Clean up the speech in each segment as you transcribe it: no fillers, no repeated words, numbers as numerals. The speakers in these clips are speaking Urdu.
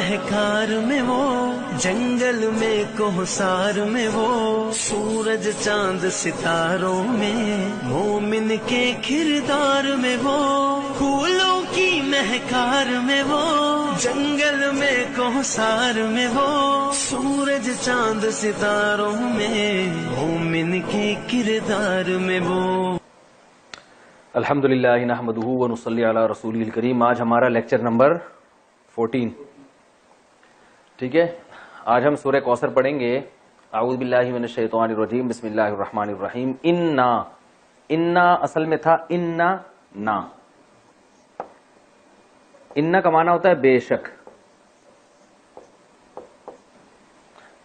مہکار میں وہ، جنگل میں کوہسار میں وہ، سورج چاند ستاروں میں، مومن کے کردار میں وہ، پھولوں کی مہکار میں وہ، جنگل میں کوہسار میں وہ، سورج چاند ستاروں میں، مومن کے کردار میں وہ۔ الحمدللہ نحمدہ ونصلی علی رسولہ الکریم۔ آج ہمارا لیکچر نمبر 14، ٹھیک ہے۔ آج ہم سورہ کوثر پڑھیں گے۔ اعوذ باللہ من الشیطان الرجیم، بسم اللہ الرحمن الرحیم۔ انا اصل میں تھا نا کا معنی ہوتا ہے بے شک۔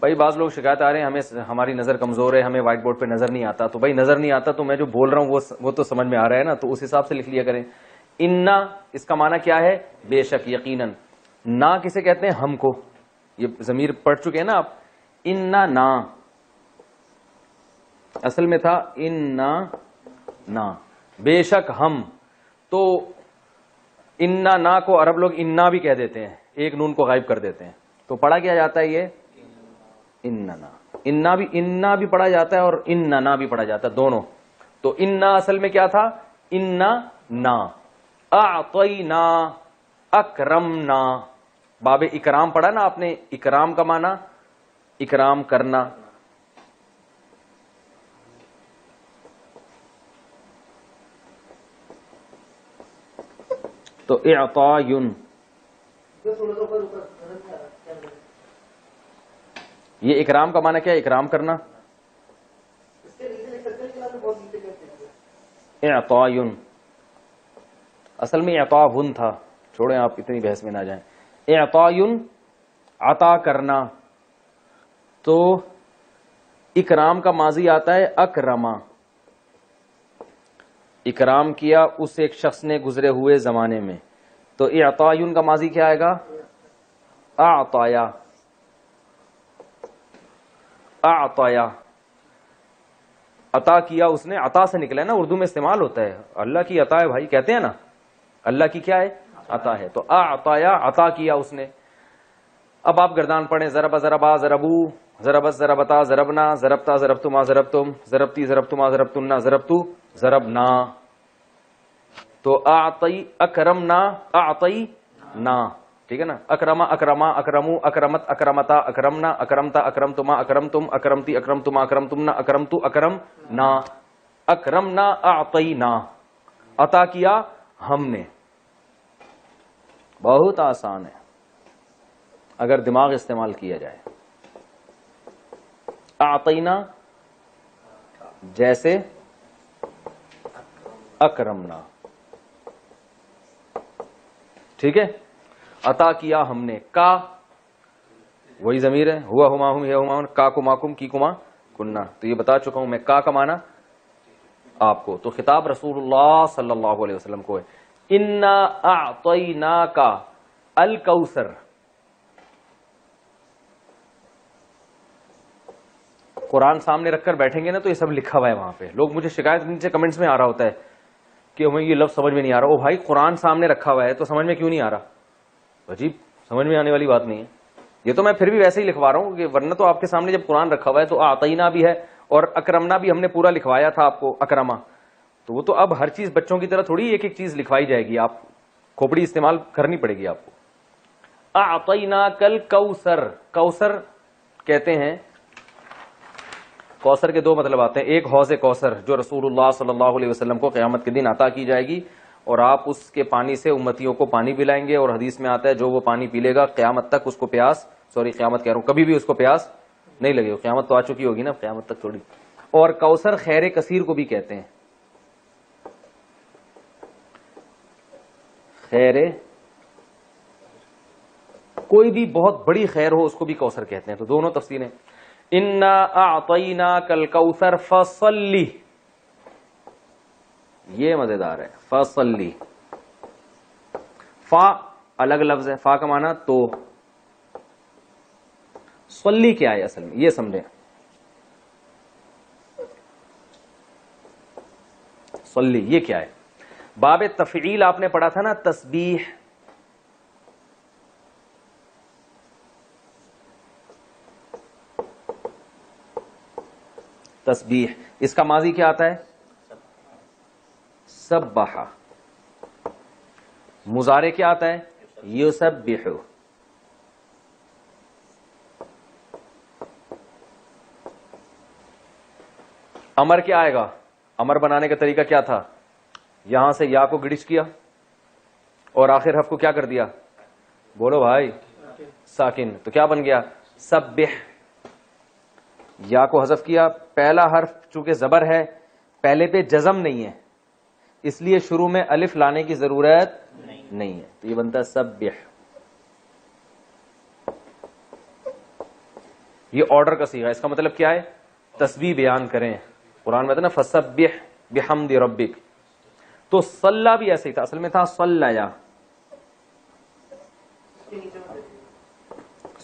بھائی بعض لوگ شکایت آ رہے ہیں ہمیں ہماری نظر کمزور ہے، ہمیں وائٹ بورڈ پہ نظر نہیں آتا۔ تو بھائی نظر نہیں آتا تو میں جو بول رہا ہوں وہ تو سمجھ میں آ رہا ہے نا، تو اس حساب سے لکھ لیا کریں۔ انا اس کا معنی کیا ہے؟ بے شک، یقیناً۔ نا کسے کہتے ہیں؟ ہم کو۔ یہ ضمیر پڑھ چکے ہیں نا آپ۔ انا نا اصل میں تھا انا نا، بے شک ہم۔ تو انا نا کو عرب لوگ انا بھی کہہ دیتے ہیں، ایک نون کو غائب کر دیتے ہیں، تو پڑھا کیا جاتا ہے یہ انا بھی پڑھا جاتا ہے اور اننا بھی پڑھا جاتا ہے، دونوں۔ تو انا اصل میں کیا تھا؟ انا نا اعطینا اکرمنا، باب اکرام پڑھا نا آپ نے، اکرام کا معنی اکرام کرنا۔ تو اعطاین، یہ اکرام کا معنی کیا ہے؟ اکرام کرنا۔ اعطاین اصل میں اعطاون تھا، چھوڑیں آپ اتنی بحث میں نہ جائیں۔ اعطاین عطا کرنا۔ تو اکرام کا ماضی آتا ہے اکرما، اکرام کیا اس ایک شخص نے گزرے ہوئے زمانے میں۔ تو اعطاین کا ماضی کیا آئے گا؟ اعطایا، اعطایا، عطا کیا اس نے، عطا سے نکلا ہے نا، اردو میں استعمال ہوتا ہے۔ اللہ کی عطا ہے بھائی، کہتے ہیں نا اللہ کی کیا ہے؟ عطا ہے۔ تو اعطایا، عطا کیا اس نے۔ اب آپ گردان پڑھیں، ضربا ضربا ضربو، ضربت ضربتا ضربنا، ضربتا ضربتما ضربتم، ضربتی ضربتما ضربتن، ضربتو ضربنا۔ تو اعطی اکرمنا اعطینا، ٹھیک ہے نا۔ اکرما اکرما اکرمو اکرمت اکرمتا اکرمنا اکرمتا اکرمتما اکرمتم اکرمتی اکرمتما اکرمتمنا اکرمتو اکرمنا، اکرمنا اعطینا، عطا کیا ہم نے۔ بہت آسان ہے اگر دماغ استعمال کیا جائے۔ اعطینا جیسے اکرمنا، ٹھیک ہے۔ عطا کیا ہم نے، کا وہی ضمیر ہے، ہوا ہما ہم، ہما ہم، کا کما کم، کی کما کننا۔ تو یہ بتا چکا ہوں میں کا معنی آپ کو۔ تو خطاب رسول اللہ صلی اللہ علیہ وسلم کو ہے۔ انا اعطیناک الکوثر، قرآن سامنے رکھ کر بیٹھیں گے نا تو یہ سب لکھا ہوا ہے وہاں پہ۔ لوگ مجھے شکایت نیچے کمنٹس میں آ رہا ہوتا ہے کہ ہمیں یہ لفظ سمجھ میں نہیں آ رہا۔ او بھائی قرآن سامنے رکھا ہوا ہے تو سمجھ میں کیوں نہیں آ رہا؟ عجیب، سمجھ میں آنے والی بات نہیں ہے یہ تو، میں پھر بھی ویسے ہی لکھوا رہا ہوں کہ ورنہ تو آپ کے سامنے جب قرآن رکھا ہوا ہے تو اعطینا بھی ہے اور اکرمنا بھی ہم نے پورا لکھوایا تھا آپ کو، اکرما۔ تو وہ تو اب ہر چیز بچوں کی طرح تھوڑی ایک ایک چیز لکھوائی جائے گی، آپ کھوپڑی استعمال کرنی پڑے گی آپ کو۔ اعطیناک الکوثر، کوثر کہتے ہیں، کوثر کے دو مطلب آتے ہیں۔ ایک حوض کوثر جو رسول اللہ صلی اللہ علیہ وسلم کو قیامت کے دن عطا کی جائے گی، اور آپ اس کے پانی سے امتیوں کو پانی پلائیں گے، اور حدیث میں آتا ہے جو وہ پانی پی لے گا قیامت تک اس کو پیاس، قیامت کہہ رہا ہوں، کبھی بھی اس کو پیاس نہیں لگے گا۔ قیامت تو آ چکی ہوگی نا، قیامت تک تھوڑی۔ اور کوثر خیر کثیر کو بھی کہتے ہیں، خیر کوئی بھی بہت بڑی خیر ہو اس کو بھی کوثر کہتے ہیں۔ تو دونوں تفسیریں۔ انا اعطیناک الکوثر فصلی، یہ مزیدار ہے، فصلی۔ فا الگ لفظ ہے، فا کا معنی تو، صلی کیا ہے اصل میں یہ سمجھیں۔ صلی یہ کیا ہے؟ باب تفعیل آپ نے پڑھا تھا نا، تسبیح، تسبیح. اس کا ماضی کیا آتا ہے؟ سبح. مضارع کیا آتا ہے؟ یسبح. امر کیا آئے گا؟ امر بنانے کا طریقہ کیا تھا؟ یہاں سے یا کو گڑچ کیا اور آخر حرف کو کیا کر دیا؟ بولو بھائی. ساکن. تو کیا بن گیا؟ سبح. یا کو حذف کیا. پہلا حرف چونکہ زبر ہے پہلے پہ جزم نہیں ہے اس لیے شروع میں الف لانے کی ضرورت نہیں ہے تو یہ بنتا ہے سبح. یہ آرڈر کا صیغہ. اس کا مطلب کیا ہے؟ تسبیح بیان کریں. قرآن میں تھا نا فسبح بحمد ربک. تو صلی بھی ایسے ہی تھا, اصل میں تھا صلیا.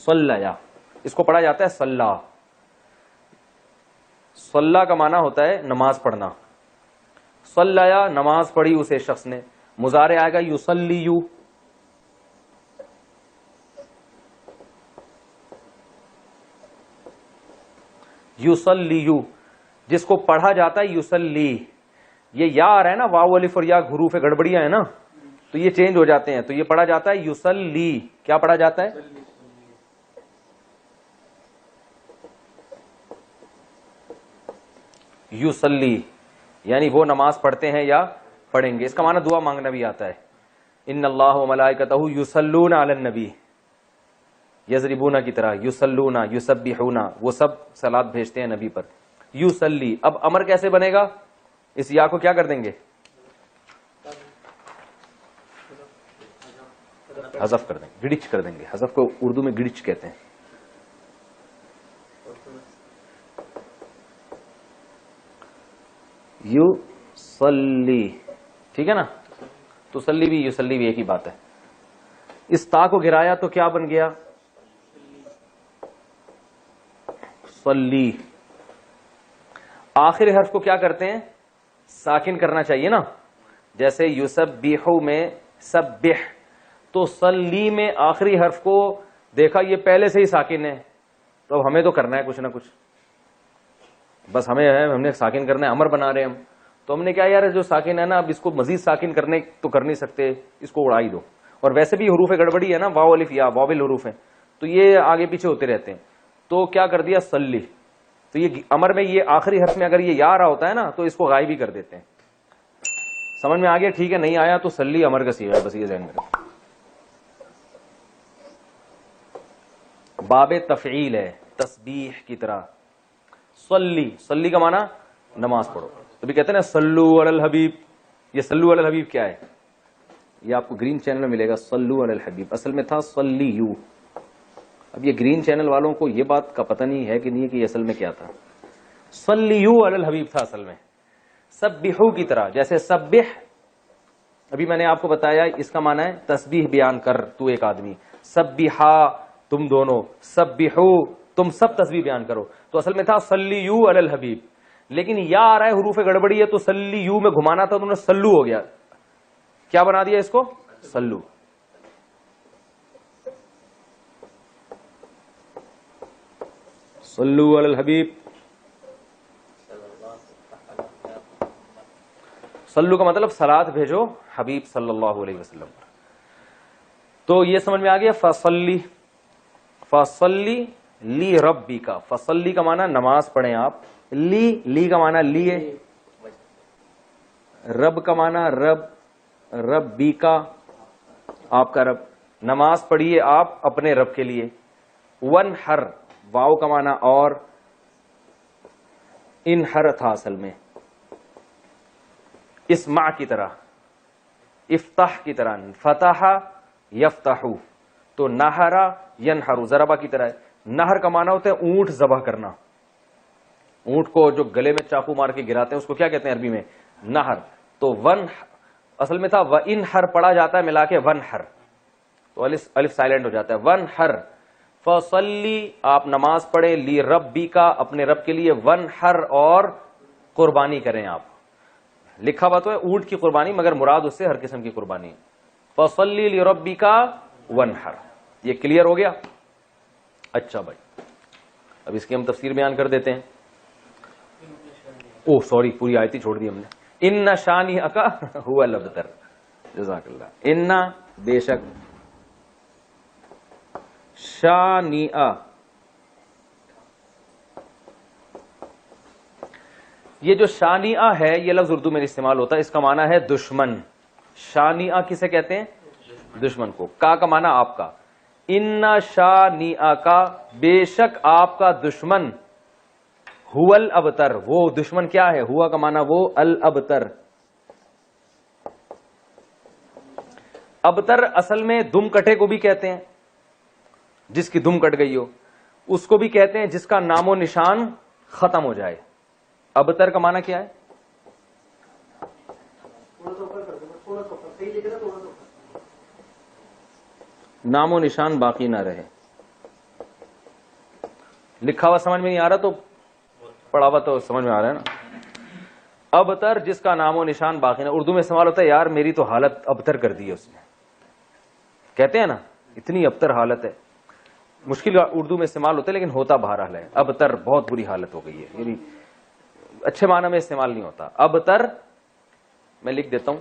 صلیا اس کو پڑھا جاتا ہے صلی. صلی کا معنی ہوتا ہے نماز پڑھنا. صلیا نماز پڑھی اسے شخص نے. مضارع آئے گا یصلیو. یصلیو جس کو پڑھا جاتا ہے یصلی. یہ یا آ رہا ہے نا, واو الف اور یا حروف گڑبڑیاں ہیں نا تو یہ چینج ہو جاتے ہیں. تو یہ پڑھا جاتا ہے یصلی. کیا پڑھا جاتا ہے؟ یصلی یعنی وہ نماز پڑھتے ہیں یا پڑھیں گے. اس کا معنی دعا مانگنا بھی آتا ہے. ان اللہ وملائکتہ یصلون علی النبی. یضربون کی طرح یصلون یسبحون وہ سب صلات بھیجتے ہیں نبی پر. یصلی. اب امر کیسے بنے گا؟ اس یا کو کیا کر دیں گے؟ حذف کر دیں گے, گڑچ کر دیں گے. حذف کو اردو میں گڑچ کہتے ہیں. یصلی. ٹھیک ہے نا. تسلی بھی یصلی بھی ایک ہی بات ہے. اس تا کو گرایا تو کیا بن گیا؟ صلی. آخری حرف کو کیا کرتے ہیں؟ ساکن کرنا چاہیے نا. جیسے یسبحو میں سبح تو صلی میں آخری حرف کو دیکھا یہ پہلے سے ہی ساکن ہے تو اب ہمیں تو کرنا ہے کچھ نہ کچھ. بس ہم نے ساکن کرنا ہے. امر بنا رہے ہیں ہم تو ہم نے کیا یار جو ساکن ہے نا اب اس کو مزید ساکن کرنے تو کر نہیں سکتے, اس کو اڑائی دو. اور ویسے بھی حروف گڑبڑی ہے نا, واو الف یا واول حروف ہیں تو یہ آگے پیچھے ہوتے رہتے ہیں. تو کیا کر دیا؟ صلی. تو یہ امر میں یہ آخری حرف میں اگر یہ یا رہا ہوتا ہے نا تو اس کو غائب ہی کر دیتے ہیں. سمجھ میں آ گیا؟ ٹھیک ہے. نہیں آیا تو صلی امر کا صیغہ ہے, بس یہ ذہن میں رکھو. باب تفعیل ہے تسبیح کی طرح. صلی. صلی کا معنی نماز پڑھو. تو بھی کہتے ہیں نا صلو علی الحبیب. یہ صلو علی الحبیب کیا ہے؟ یہ آپ کو گرین چینل میں ملے گا. صلو علی الحبیب اصل میں تھا صلیو. اب یہ گرین چینل والوں کو یہ بات کا پتہ نہیں ہے کہ نہیں کہ یہ اصل میں کیا تھا. صلیو علی الحبیب تھا اصل میں. سبحو کی طرح. جیسے سبح ابھی میں نے آپ کو بتایا اس کا معنی ہے تسبیح بیان کر تو ایک آدمی. سبحا تم دونوں. سبحو تم سب تسبیح بیان کرو. تو اصل میں تھا صلیو علی الحبیب. لیکن یا آ رہا ہے حروف گڑبڑی ہے تو صلیو میں گھمانا تھا تو انہوں نے سلو ہو گیا. کیا بنا دیا اس کو؟ سلو. صلو علی الحبیب. صلو کا مطلب صلات بھیجو حبیب صلی اللہ علیہ وسلم. تو یہ سمجھ میں آ گیا. فصلی. فصلی لی ربی کا. فصلی کا معنی نماز پڑھیں آپ. لی کا معنی لیے. رب کا معنی رب. ربی کا آپ کا رب. نماز پڑھیے آپ اپنے رب کے لیے. ونحر واو کا معنی اور. انحر تھا اصل میں. اسمع کی طرح. افتح کی طرح. فتح یفتح. تو نہرا ینحر ضربہ کی طرح ہے. نہر کا معنی ہوتا ہے اونٹ ذبح کرنا. اونٹ کو جو گلے میں چاقو مار کے گراتے ہیں اس کو کیا کہتے ہیں عربی میں؟ نہر. تو ون اصل میں تھا وانحر پڑھا جاتا ہے ملا کے ونحر تو الف سائلنٹ ہو جاتا ہے. ونحر. فصلی آپ نماز پڑھیں. لی ربی کا اپنے رب کے لیے. ونحر اور قربانی کریں آپ. لکھا ہوا تو ہے اونٹ کی قربانی مگر مراد اس سے ہر قسم کی قربانی. فصلی لی ربی کا ونحر. یہ کلیئر ہو گیا؟ اچھا بھائی اب اس کی ہم تفسیر بیان کر دیتے ہیں. او سوری پوری آیت ہی چھوڑ دی ہم نے. ان شانئک هو الابتر. جزاک اللہ. ان بے شک شانئ یہ جو شانئ ہے یہ لفظ اردو میں استعمال ہوتا ہے, اس کا معنی ہے دشمن. شانئ کسے کہتے ہیں؟ دشمن کو. کا معنی آپ کا. ان شانئ کا بے شک آپ کا دشمن هو الابتر وہ دشمن کیا ہے؟ ہوا کا معنی وہ الابتر. ابتر اصل میں دم کٹے کو بھی کہتے ہیں, جس کی دم کٹ گئی ہو اس کو بھی کہتے ہیں جس کا نام و نشان ختم ہو جائے. ابتر کا معنی کیا ہے؟ نام و نشان باقی نہ رہے. لکھا ہوا سمجھ میں نہیں آ رہا تو پڑھا ہوا تو سمجھ میں آ رہا ہے نا. ابتر جس کا نام و نشان باقی نہ. اردو میں استعمال ہوتا ہے یار میری تو حالت ابتر کر دی ہے اس نے, کہتے ہیں نا اتنی ابتر حالت ہے. مشکل اردو میں استعمال ہوتا ہے لیکن ہوتا بہرحال ہے. ابتر بہت بری حالت ہو گئی ہے, یعنی اچھے معنی میں استعمال نہیں ہوتا. ابتر میں لکھ دیتا ہوں.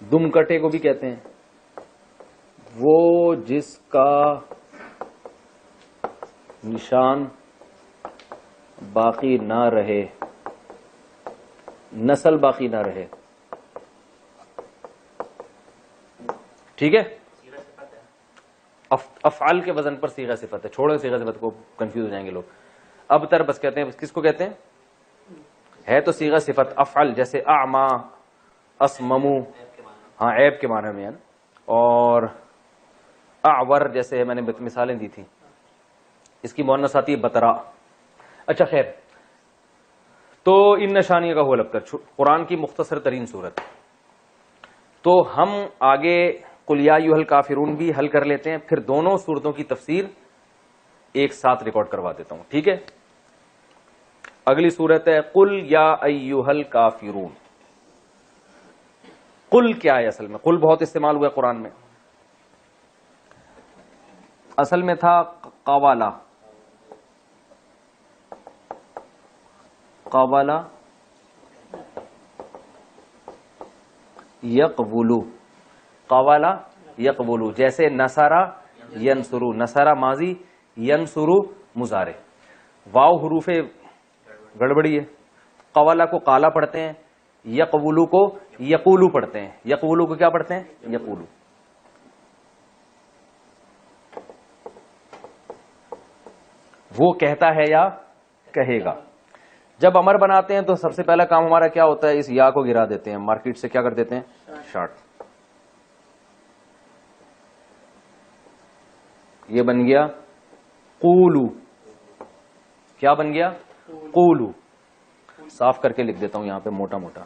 دم کٹے کو بھی کہتے ہیں وہ جس کا نشان باقی نہ رہے, نسل باقی نہ رہے. ٹھیک ہے, افعال کے وزن پر صیغہ صفت ہے. چھوڑو صیغہ صفت کو, کنفیوز ہو جائیں گے لوگ. ابتر بس کہتے ہیں, کس کو کہتے ہیں؟ ہے تو صیغہ صفت. افعل جیسے اعما, اسممو, ہاں عیب کے معنی میں ہے نا. اور اعور جیسے میں نے مثالیں دی تھی, اس کی مؤنث آتی ہے بترا. اچھا خیر, تو ان نشانیوں کا ہو الابتر قرآن کی مختصر ترین صورت. تو ہم آگے قل یا ایھا الکافرون بھی حل کر لیتے ہیں, پھر دونوں صورتوں کی تفسیر ایک ساتھ ریکارڈ کروا دیتا ہوں. ٹھیک ہے, اگلی صورت ہے قل یا ایھا الکافرون. قل کیا ہے اصل میں؟ قل بہت استعمال ہوا ہے قرآن میں. اصل میں تھا قوالا, قوالا یقبلو, قوالا یقبلو. جیسے نصرہ ینصرو, نصرہ ماضی, ینصرو مضارع. واو حروف گڑبڑی ہے. قوالا کو قالا پڑھتے ہیں, یقبلو کو یقولو پڑھتے ہیں. یقولو کو کیا پڑھتے ہیں؟ یقولو. وہ کہتا ہے یا کہے گا. جب امر بناتے ہیں تو سب سے پہلا کام ہمارا کیا ہوتا ہے؟ اس یا کو گرا دیتے ہیں, مارکیٹ سے کیا کر دیتے ہیں؟ شارٹ. یہ بن گیا قولو. کیا بن گیا؟ قولو. صاف کر کے لکھ دیتا ہوں یہاں پہ موٹا موٹا.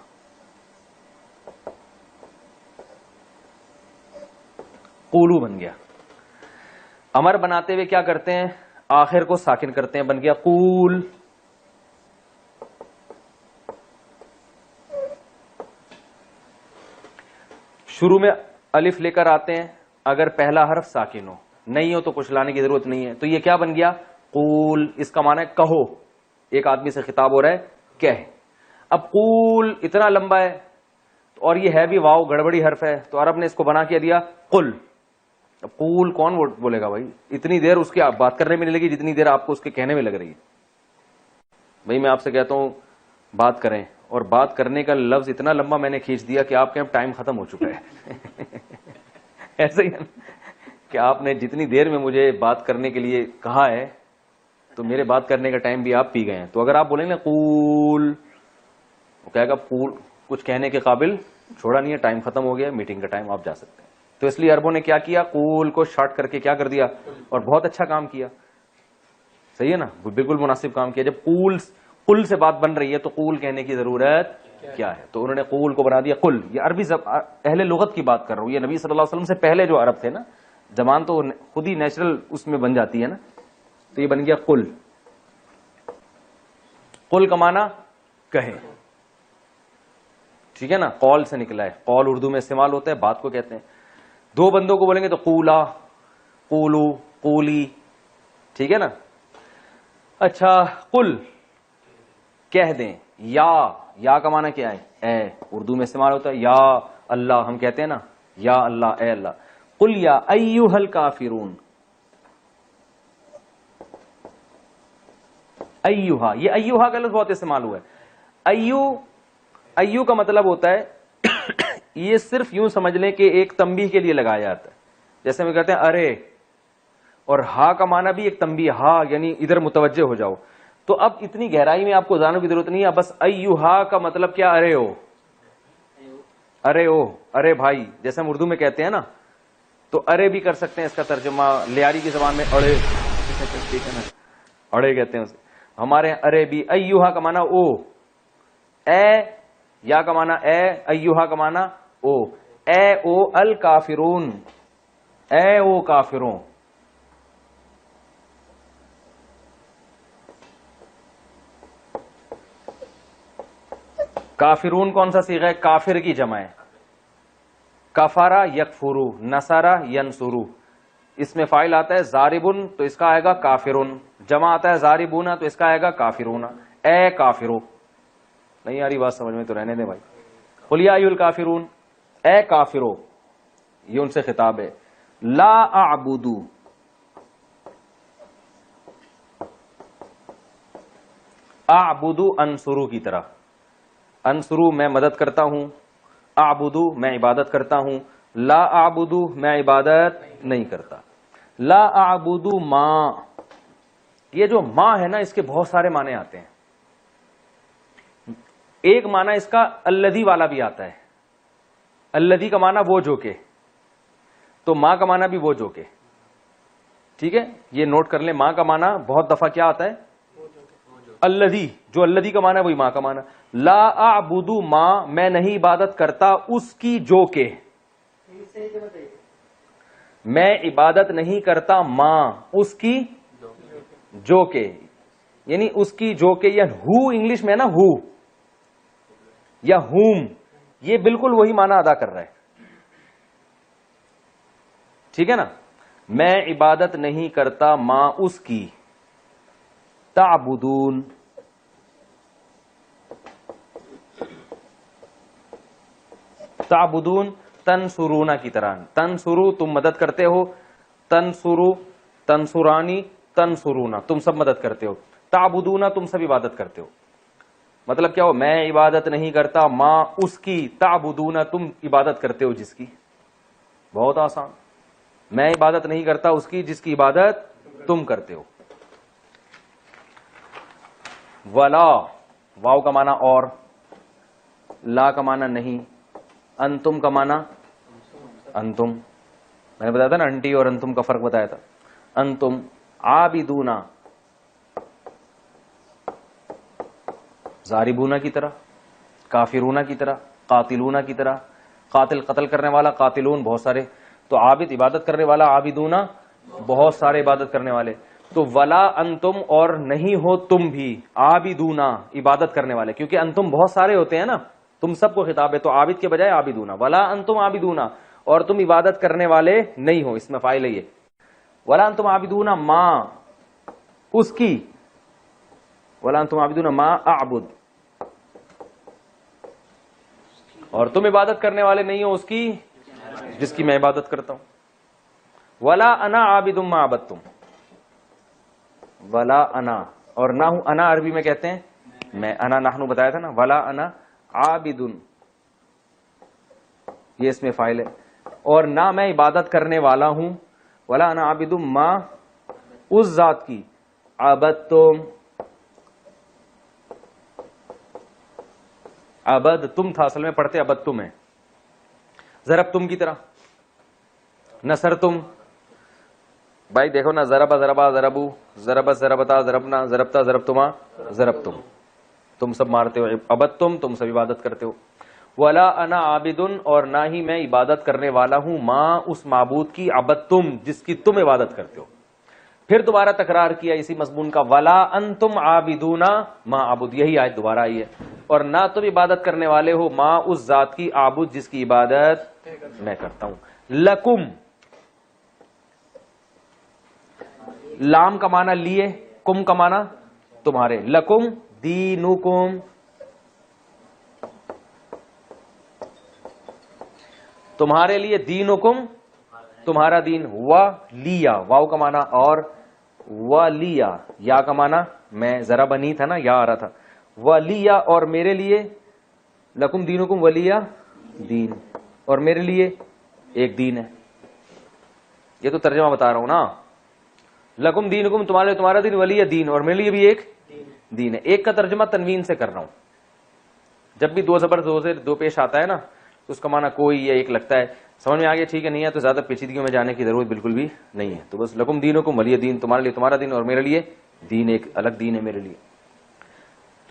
قولو بن گیا. امر بناتے ہوئے کیا کرتے ہیں؟ آخر کو ساکن کرتے ہیں, بن گیا قول. شروع میں الف لے کر آتے ہیں, اگر پہلا حرف ساکن ہو, نہیں ہو تو کچھ لانے کی ضرورت نہیں ہے. تو یہ کیا بن گیا؟ قول. اس کا معنی ہے کہو, ایک آدمی سے خطاب ہو رہا ہے, کہہ. اب قول اتنا لمبا ہے اور یہ ہے بھی واو گڑبڑی حرف ہے, تو عرب نے اس کو بنا کے دیا قل. اب قول کون بولے گا بھائی؟ اتنی دیر اس کی بات کرنے میں نہیں لگی جتنی دیر آپ کو اس کے کہنے میں لگ رہی ہے. بھائی میں آپ سے کہتا ہوں بات کریں, اور بات کرنے کا لفظ اتنا لمبا میں نے کھینچ دیا کہ آپ کے ٹائم ختم ہو چکا ہے. ایسا ہی کہ آپ نے جتنی دیر میں مجھے بات کرنے کے لیے کہا ہے تو میرے بات کرنے کا ٹائم بھی آپ پی گئے ہیں. تو اگر آپ بولیں نا قول, وہ کہے گا قول کچھ کہنے کے قابل چھوڑا نہیں ہے, ٹائم ختم ہو گیا, میٹنگ کا ٹائم, آپ جا سکتے ہیں. تو اس لیے عربوں نے کیا کیا؟ قول کو شارٹ کر کے کیا کر دیا, اور بہت اچھا کام کیا. صحیح ہے نا, بالکل مناسب کام کیا. جب قل سے بات بن رہی ہے تو قول کہنے کی ضرورت کیا ہے؟ تو انہوں نے قول کو بنا دیا قل. یہ عربی اہل لغت کی بات کر رہا ہوں, یہ نبی صلی اللہ علیہ وسلم سے پہلے جو عرب تھے نا, زبان تو خود ہی نیچرل اس میں بن جاتی ہے نا, تو یہ بن گیا قل. قل کا معنی کہے. ٹھیک ہے نا, قول سے نکلا ہے. قول اردو میں استعمال ہوتا ہے, بات کو کہتے ہیں. دو بندوں کو بولیں گے تو قولا، قولو، قولی، ٹھیک ہے نا. اچھا قل کہہ دیں. یا کا معنی کیا ہے؟ اے. اردو میں استعمال ہوتا ہے یا اللہ، ہم کہتے ہیں نا یا اللہ، اے اللہ. قل یا ایھا الکافرون. ایھا، یہ ایھا کا لفظ بہت استعمال ہوا ہے. ایو کا مطلب ہوتا ہے یہ صرف یوں سمجھ لیں کہ ایک تنبیہ کے لیے لگایا جاتا ہے. جیسے ہم کہتے ہیں ارے، اور ہا کا معنی بھی ایک تنبیہ، ہا یعنی ادھر متوجہ ہو جاؤ. تو اب اتنی گہرائی میں آپ کو جاننے کی ضرورت نہیں ہے، بس ایھا کا مطلب کیا؟ ارے ہو، ارے ہو، ارے بھائی. جیسے ہم اردو میں کہتے ہیں نا، تو ارے بھی کر سکتے ہیں اس کا ترجمہ. لیاری کی زبان میں اڑے، ٹھیک ہے نا، اڑے کہتے ہیں اسے. ہمارے ارے بھی. ایھا کا معنی او، اے. یا کا معنی اے، ایھا کا معنی او. اے او الکافرون، اے او کافروں. کافرون کون سا صیغہ ہے؟ کافر کی جمع ہے. کفارا یکفرو، نصارا ینصرو. اس میں فاعل آتا ہے ضاربن تو اس کا آئے گا کافرون. جمع آتا ہے ضاربون تو اس کا آئے گا کافرون. اے کافرو. نہیں آ رہی بات سمجھ میں تو رہنے دیں بھائی. قل یا ایھا الکافرون، اے کافرو، یہ ان سے خطاب ہے. لا اعبد، اعبد انصرو کی طرح. انصرو میں مدد کرتا ہوں، اعبد میں عبادت کرتا ہوں. لا اعبد میں عبادت نہیں کرتا. لا اعبد ما، یہ جو ما ہے نا اس کے بہت سارے معنی آتے ہیں. ایک معنی اس کا الذی والا بھی آتا ہے. الذی کا معنی وہ جو کہ، تو ماں کا معنی بھی وہ جو کہ. ٹھیک ہے، یہ نوٹ کر لیں. ماں کا معنی بہت دفعہ کیا آتا ہے؟ الذی. جو الذی کا معنی ہے وہی ماں کا معنی. لا اعبد ما، میں نہیں عبادت کرتا اس کی جو کہ. میں عبادت نہیں کرتا ماں اس کی جو کہ، یعنی اس کی جو کہ. یا ہو انگلش میں نا، ہو یا ہوم، یہ بالکل وہی معنی ادا کر رہا ہے. ٹھیک ہے نا. میں عبادت نہیں کرتا ماں اس کی. تعبدون، تعبدون تنصرون کی طرح. تنصرو تم مدد کرتے ہو، تنصرو، تنصرانی، تنصرون تم سب مدد کرتے ہو. تعبدون تم سب عبادت کرتے ہو. مطلب کیا ہو؟ میں عبادت نہیں کرتا ماں اس کی، تعبدون تم عبادت کرتے ہو جس کی. بہت آسان. میں عبادت نہیں کرتا اس کی جس کی عبادت تم کرتے ہو. ولا، واو کا معنی اور، لا کا معنی نہیں، انتم کا معنی انتم. میں نے بتایا تھا نا انٹی اور انتم کا فرق بتایا تھا. انتم عابدون، ضاربون کی طرح، کافرون کی طرح، قاتلون کی طرح. قاتل قتل کرنے والا، قاتلون بہت سارے. تو عابد عبادت کرنے والا، عابدون بہت سارے عبادت کرنے والے. تو ولا انتم، اور نہیں ہو تم بھی، عابدون عبادت کرنے والے. کیونکہ انتم بہت سارے ہوتے ہیں نا، تم سب کو خطاب ہے. تو عابد کے بجائے عابدون. ولا انتم عابدون، اور تم عبادت کرنے والے نہیں ہو. اس میں فاعل ہے یہ. ولا انتم عابدون ما اس کی، ولا انتم عابدون ما اعبد، اور تم عبادت کرنے والے نہیں ہو اس کی جس کی میں عبادت کرتا ہوں. ولا انا عابد ما عبدتم، ولا انا، اور نہ ہوں. انا عربی میں کہتے ہیں میں. انا نحنو بتایا تھا نا. ولا انا عابد، یہ اس میں فاعل ہے. اور نہ میں عبادت کرنے والا ہوں. ولا انا عابد ما اس ذات کی، عبدتم، عبد تم تھا اصل میں، پڑھتے عبد تم ہے. ضرب تم کی طرح، نصر تم. بھائی دیکھو نا، ضربا ضربا ضربو، ضربت ضربتا ضربنا، ضربتا ضربتما ضرب تم سب مارتے ہو. عبد تم سب عبادت کرتے ہو. ولا انا عابدن، اور نہ ہی میں عبادت کرنے والا ہوں ماں اس معبود کی، عبد تم جس کی تم عبادت کرتے ہو. پھر دوبارہ تکرار کیا اسی مضمون کا. ولا انتم عابدون ما اعبد، یہی آیت دوبارہ آئی ہے. اور نہ تم عبادت کرنے والے ہو ماں اس ذات کی، عابد جس کی عبادت میں کرتا ہوں. لکم، لام کا معنی لیے، کم کا معنی تمہارے. لکم دینکم، تمہارے لیے، دینکم تمہارا دین. ولیا، واو کا معنی اور، ولیا یا کا معنی میں ذرا بنی تھا نا، یا آ رہا تھا. ولیا اور میرے لیے، لکم دینکم ولیا دین، اور میرے لیے ایک دین ہے. یہ تو ترجمہ بتا رہا ہوں نا. لکم دینکم تمہارے لیے تمہارا دین، ولی دین اور میرے لیے بھی ایک دین ہے. ایک کا ترجمہ تنوین سے کر رہا ہوں. جب بھی دو زبر دو سے دو پیش آتا ہے نا تو اس کا معنی کوئی یا ایک لگتا ہے. سمجھ میں آ گیا؟ ٹھیک ہے. نہیں ہے تو زیادہ پیچیدگیوں میں جانے کی ضرورت بالکل بھی نہیں ہے. تو بس لکم دینکم ولی دین، تمہارے لیے تمہارا دین اور میرے لیے دین، ایک الگ دین ہے میرے لیے.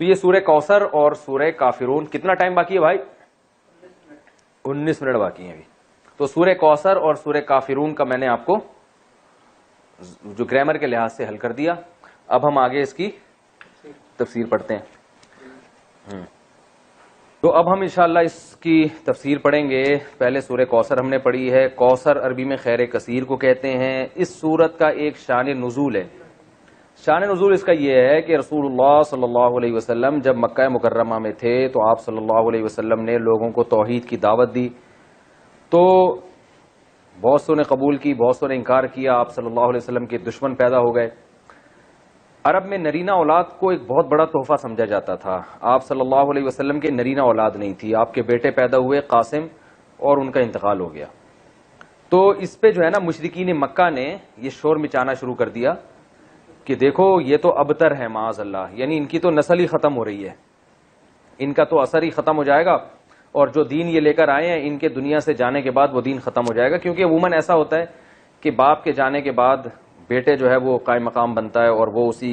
تو یہ سورہ کوثر اور سورہ کافرون. کتنا ٹائم باقی ہے بھائی؟ 19 منٹ باقی ہیں ابھی. تو سورہ کوثر اور سورہ کافرون کا میں نے آپ کو جو گرامر کے لحاظ سے حل کر دیا. اب ہم آگے اس کی تفسیر پڑھتے ہیں. تو اب ہم انشاءاللہ اس کی تفسیر پڑھیں گے. پہلے سورہ کوثر ہم نے پڑھی ہے. کوثر عربی میں خیر کثیر کو کہتے ہیں. اس سورت کا ایک شان نزول ہے. شان نزول اس کا یہ ہے کہ رسول اللہ صلی اللہ علیہ وسلم جب مکہ مکرمہ میں تھے تو آپ صلی اللہ علیہ وسلم نے لوگوں کو توحید کی دعوت دی. تو بہت سو نے قبول کی، بہت سو نے انکار کیا. آپ صلی اللہ علیہ وسلم کے دشمن پیدا ہو گئے. عرب میں نرینہ اولاد کو ایک بہت بڑا تحفہ سمجھا جاتا تھا. آپ صلی اللہ علیہ وسلم کے نرینہ اولاد نہیں تھی. آپ کے بیٹے پیدا ہوئے قاسم، اور ان کا انتقال ہو گیا. تو اس پہ جو ہے نا مشرکین مکہ نے یہ شور مچانا شروع کر دیا کہ دیکھو یہ تو ابتر ہے معاذ اللہ، یعنی ان کی تو نسل ہی ختم ہو رہی ہے، ان کا تو اثر ہی ختم ہو جائے گا، اور جو دین یہ لے کر آئے ہیں ان کے دنیا سے جانے کے بعد وہ دین ختم ہو جائے گا. کیونکہ عموماً ایسا ہوتا ہے کہ باپ کے جانے کے بعد بیٹے جو ہے وہ قائم مقام بنتا ہے اور وہ اسی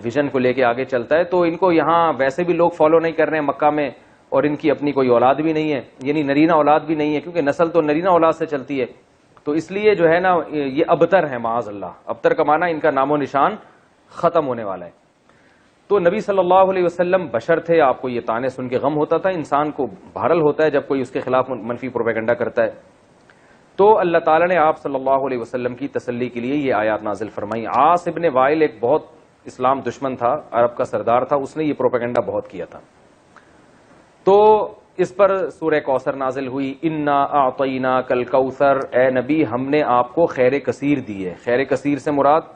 ویژن کو لے کے آگے چلتا ہے. تو ان کو یہاں ویسے بھی لوگ فالو نہیں کر رہے ہیں مکہ میں، اور ان کی اپنی کوئی اولاد بھی نہیں ہے، یعنی نرینہ اولاد بھی نہیں ہے، کیونکہ نسل تو نرینہ اولاد سے چلتی ہے. تو اس لیے جو ہے نا یہ ابتر ہے معاذ اللہ. ابتر کا معنی ان کا نام و نشان ختم ہونے والا ہے. تو نبی صلی اللہ علیہ وسلم بشر تھے. آپ کو یہ تانے سن کے غم ہوتا تھا. انسان کو بہرحال ہوتا ہے جب کوئی اس کے خلاف منفی پروپیگنڈا کرتا ہے. تو اللہ تعالیٰ نے آپ صلی اللہ علیہ وسلم کی تسلی کے لیے یہ آیات نازل فرمائی. عاص ابن وائل ایک بہت اسلام دشمن تھا، عرب کا سردار تھا، اس نے یہ پروپیگنڈا بہت کیا تھا. تو اس پر سورہ کوثر نازل ہوئی. انا اعطیناک الکوثر، اے نبی ہم نے آپ کو خیر کثیر دی ہے. خیر کثیر سے مراد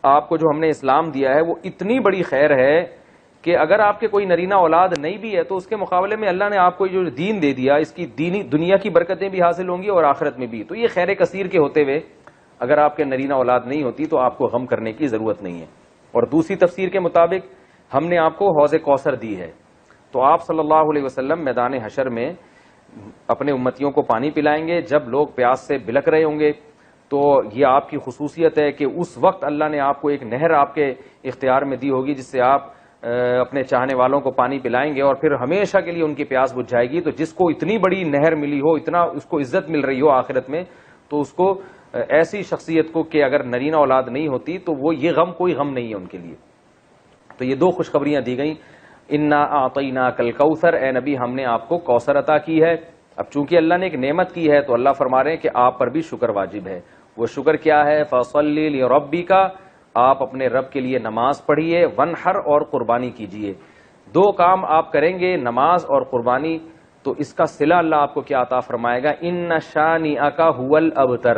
آپ کو جو ہم نے اسلام دیا ہے وہ اتنی بڑی خیر ہے کہ اگر آپ کے کوئی نرینہ اولاد نہیں بھی ہے تو اس کے مقابلے میں اللہ نے آپ کو جو دین دے دیا، اس کی دینی دنیا کی برکتیں بھی حاصل ہوں گی اور آخرت میں بھی. تو یہ خیر کثیر کے ہوتے ہوئے اگر آپ کے نرینہ اولاد نہیں ہوتی تو آپ کو غم کرنے کی ضرورت نہیں ہے. اور دوسری تفسیر کے مطابق ہم نے آپ کو حوض کوثر دی ہے. تو آپ صلی اللہ علیہ وسلم میدان حشر میں اپنے امتیوں کو پانی پلائیں گے. جب لوگ پیاس سے بلک رہے ہوں گے تو یہ آپ کی خصوصیت ہے کہ اس وقت اللہ نے آپ کو ایک نہر آپ کے اختیار میں دی ہوگی جس سے آپ اپنے چاہنے والوں کو پانی پلائیں گے اور پھر ہمیشہ کے لیے ان کی پیاس بجھ جائے گی. تو جس کو اتنی بڑی نہر ملی ہو، اتنا اس کو عزت مل رہی ہو آخرت میں، تو اس کو ایسی شخصیت کو کہ اگر نرینہ اولاد نہیں ہوتی تو وہ یہ غم کوئی غم نہیں ہے ان کے لیے. تو یہ دو خوشخبریاں دی گئیں. انا اعطیناک الکوثر، اے نبی ہم نے آپ کو کوثر عطا کی ہے. اب چونکہ اللہ نے ایک نعمت کی ہے تو اللہ فرما رہے ہیں کہ آپ پر بھی شکر واجب ہے. وہ شکر کیا ہے؟ فصلی لربک، آپ اپنے رب کے لیے نماز پڑھیے، ونحر اور قربانی کیجیے. دو کام آپ کریں گے، نماز اور قربانی. تو اس کا صلہ اللہ آپ کو کیا عطا فرمائے گا؟ ان شانئک ھو الابتر،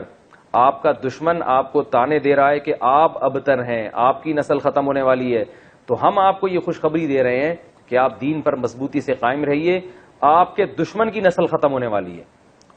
آپ کا دشمن آپ کو تانے دے رہا ہے کہ آپ ابتر ہیں، آپ کی نسل ختم ہونے والی ہے. تو ہم آپ کو یہ خوشخبری دے رہے ہیں کہ آپ دین پر مضبوطی سے قائم رہیے، آپ کے دشمن کی نسل ختم ہونے والی ہے.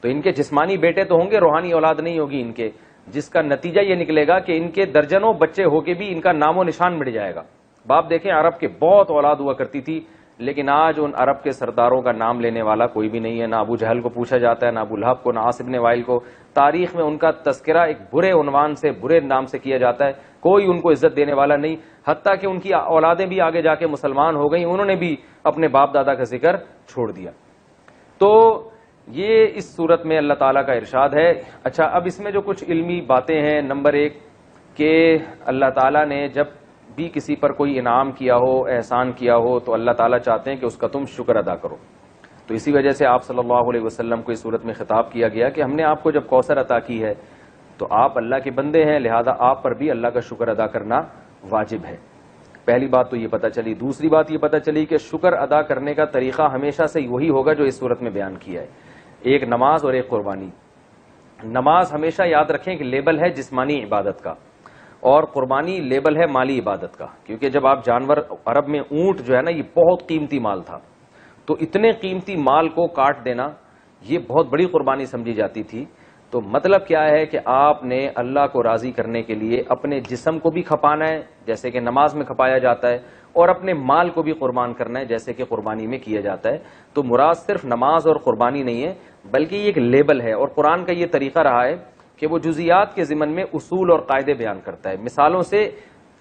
تو ان کے جسمانی بیٹے تو ہوں گے، روحانی اولاد نہیں ہوگی ان کے، جس کا نتیجہ یہ نکلے گا کہ ان کے درجنوں بچے ہو کے بھی ان کا نام و نشان مٹ جائے گا. باپ دیکھیں عرب کے بہت اولاد ہوا کرتی تھی، لیکن آج ان عرب کے سرداروں کا نام لینے والا کوئی بھی نہیں ہے. نہ ابو جہل کو پوچھا جاتا ہے، نہ ابو لہب کو، نہ عاص ابن وائل کو. تاریخ میں ان کا تذکرہ ایک برے عنوان سے، برے نام سے کیا جاتا ہے. کوئی ان کو عزت دینے والا نہیں. حتیٰ کہ ان کی اولادیں بھی آگے جا کے مسلمان ہو گئیں، انہوں نے بھی اپنے باپ دادا کا ذکر چھوڑ دیا. تو یہ اس صورت میں اللہ تعالیٰ کا ارشاد ہے. اچھا، اب اس میں جو کچھ علمی باتیں ہیں. نمبر ایک کہ اللہ تعالیٰ نے جب بھی کسی پر کوئی انعام کیا ہو، احسان کیا ہو، تو اللہ تعالیٰ چاہتے ہیں کہ اس کا تم شکر ادا کرو. تو تو اسی وجہ سے آپ صلی اللہ علیہ وسلم کو اس صورت میں خطاب کیا گیا کہ ہم نے آپ کو جب کوثر عطا کی ہے تو آپ اللہ کے بندے ہیں، لہذا آپ پر بھی اللہ کا شکر ادا کرنا واجب ہے۔ پہلی بات تو یہ پتہ چلی۔ دوسری بات یہ پتہ چلی کہ شکر ادا کرنے کا طریقہ ہمیشہ سے وہی ہوگا جو اس صورت میں بیان کیا ہے، ایک نماز اور ایک قربانی۔ نماز ہمیشہ یاد رکھیں کہ لیبل ہے جسمانی عبادت کا، اور قربانی لیبل ہے مالی عبادت کا، کیونکہ جب آپ جانور، عرب میں اونٹ جو ہے نا یہ بہت قیمتی مال تھا، تو اتنے قیمتی مال کو کاٹ دینا یہ بہت بڑی قربانی سمجھی جاتی تھی۔ تو مطلب کیا ہے کہ آپ نے اللہ کو راضی کرنے کے لیے اپنے جسم کو بھی کھپانا ہے جیسے کہ نماز میں کھپایا جاتا ہے، اور اپنے مال کو بھی قربان کرنا ہے جیسے کہ قربانی میں کیا جاتا ہے۔ تو مراد صرف نماز اور قربانی نہیں ہے، بلکہ یہ ایک لیبل ہے، اور قرآن کا یہ طریقہ رہا ہے کہ وہ جزیات کے ضمن میں اصول اور قاعدے بیان کرتا ہے، مثالوں سے